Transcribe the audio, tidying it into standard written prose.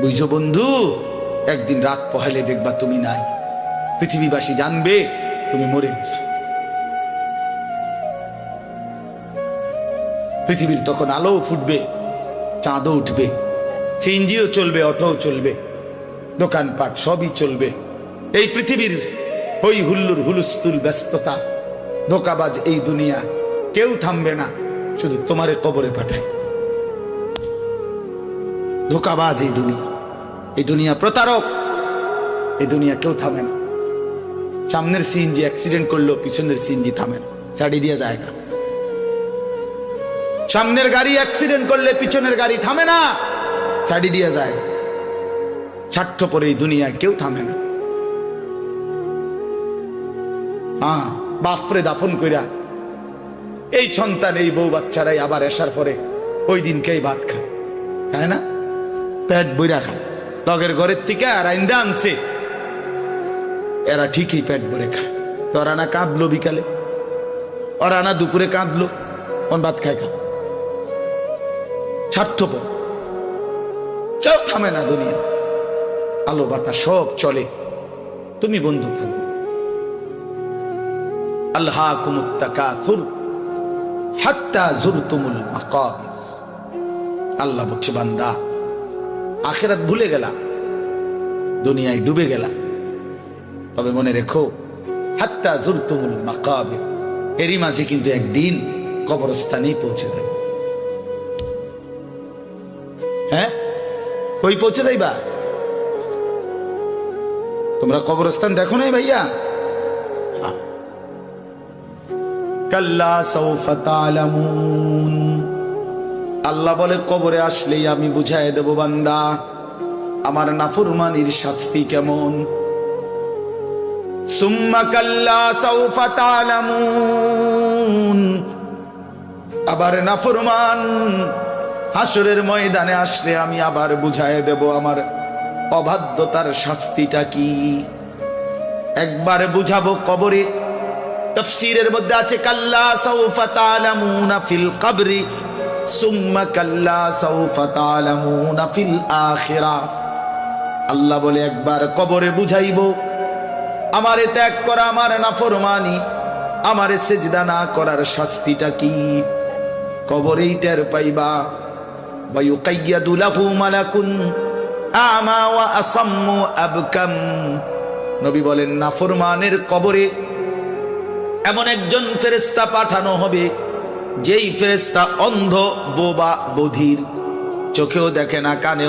বুঝছো বন্ধু, একদিন রাত পহেলে দেখবা তুমি নাই, পৃথিবীবাসী জানবে তুমি মরে গেছো। পৃথিবীর তখন আলো ফুটবে, চাঁদও উঠবে, সিএনজিও চলবে, অটোও চলবে, দোকানপাট সবই চলবে। এই পৃথিবীর হই হুল্লুর হুলুস্থুল ব্যস্ততা, ধোকাবাজ এই দুনিয়া, কেউ থামবে না, শুধু তোমারে কবরে পাঠায়। ধোকাবাজ এই দুনিয়া প্রতারক, এই দুনিয়া কেউ থামে না। সামনের সিএনজি অ্যাক্সিডেন্ট করলো, পিছনের সিএনজি থামে না, ছাড়ি দিয়ে যায় না। সামনের গাড়ি অ্যাক্সিডেন্ট করলে পিছনের গাড়ি থামে না, ছাড়ি দিয়ে যায়। স্বার্থপর এই দুনিয়ায় কেউ থামে না। বাপরে দাফন কইরা এই সন্তান, এই বউ বাচ্চারাই আবার এসার পরে ওই দিনকেই ভাত খায় না, পেট বইরা খায়। লগের ঘরের থেকে আর আইন্দা আনছে, এরা ঠিকই পেট ভরে খায়। তো ওরা না কাঁদলো বিকালে, ওরা না দুপুরে কাঁদলো, কোন ভাত খায় খা। স্বার্থপর, কেউ থামে না দুনিয়া, আলো বাতাস সব চলে, তুমি বন্ধু থাকবে। আল্লাহকুমুত তাকাসুর হাত্তা যুরতুমুল মাকাবির। আল্লাহ বলছে, বান্দা আখিরাত ভুলে গেলা, দুনিয়ায় ডুবে গেলা, তবে মনে রেখো হাত্তা যুরতুমুল মাকাবির, এরই মাঝে কিন্তু একদিন কবরস্থানেই পৌঁছে যাবে। হ্যাঁ, কই পৌঁছে যাইবা? তোমরা কবরস্থান দেখো নাই ভাইয়া? কাল্লা সাউফা তা'লামুন। আল্লাহ বলে, কবরে আসলেই আমি বুঝাই দেব বান্দা আমার নাফরমানির শাস্তি কেমন। সুম্মা কাল্লা সাউফা তা'লামুন। আবার নাফরমান হাসরের ময়দানে আসলে আমি আবার বুঝাই দেব আমার অবাধ্যতার শাস্তিটা কি। একবার বুঝাবো কবরে। তাফসীরের মধ্যে আছে কাল্লা সাউফা তা'লামুনা ফিল কবরি সুম্মা কাল্লা সাউফা তা'লামুনা ফিল আখিরাহ। আল্লাহ বলে, একবার কবরে বুঝাইব আমারে ত্যাগ করা, আমার নাফরমানি, আমারে সিজদা না করার শাস্তিটা কি। কবরেই টের পাইবা। ওয়া ইউকাইয়াদু লাহু মালাকুন আমা ওয়া আসাম্মু আবকাম। নবী বলেন, নাফরমানের কবরে এমন একজন ফেরেশতা পাঠানো হবে, যেই ফেরেশতা অন্ধ, বোবা, বধির, চোখেও দেখে না, কানেও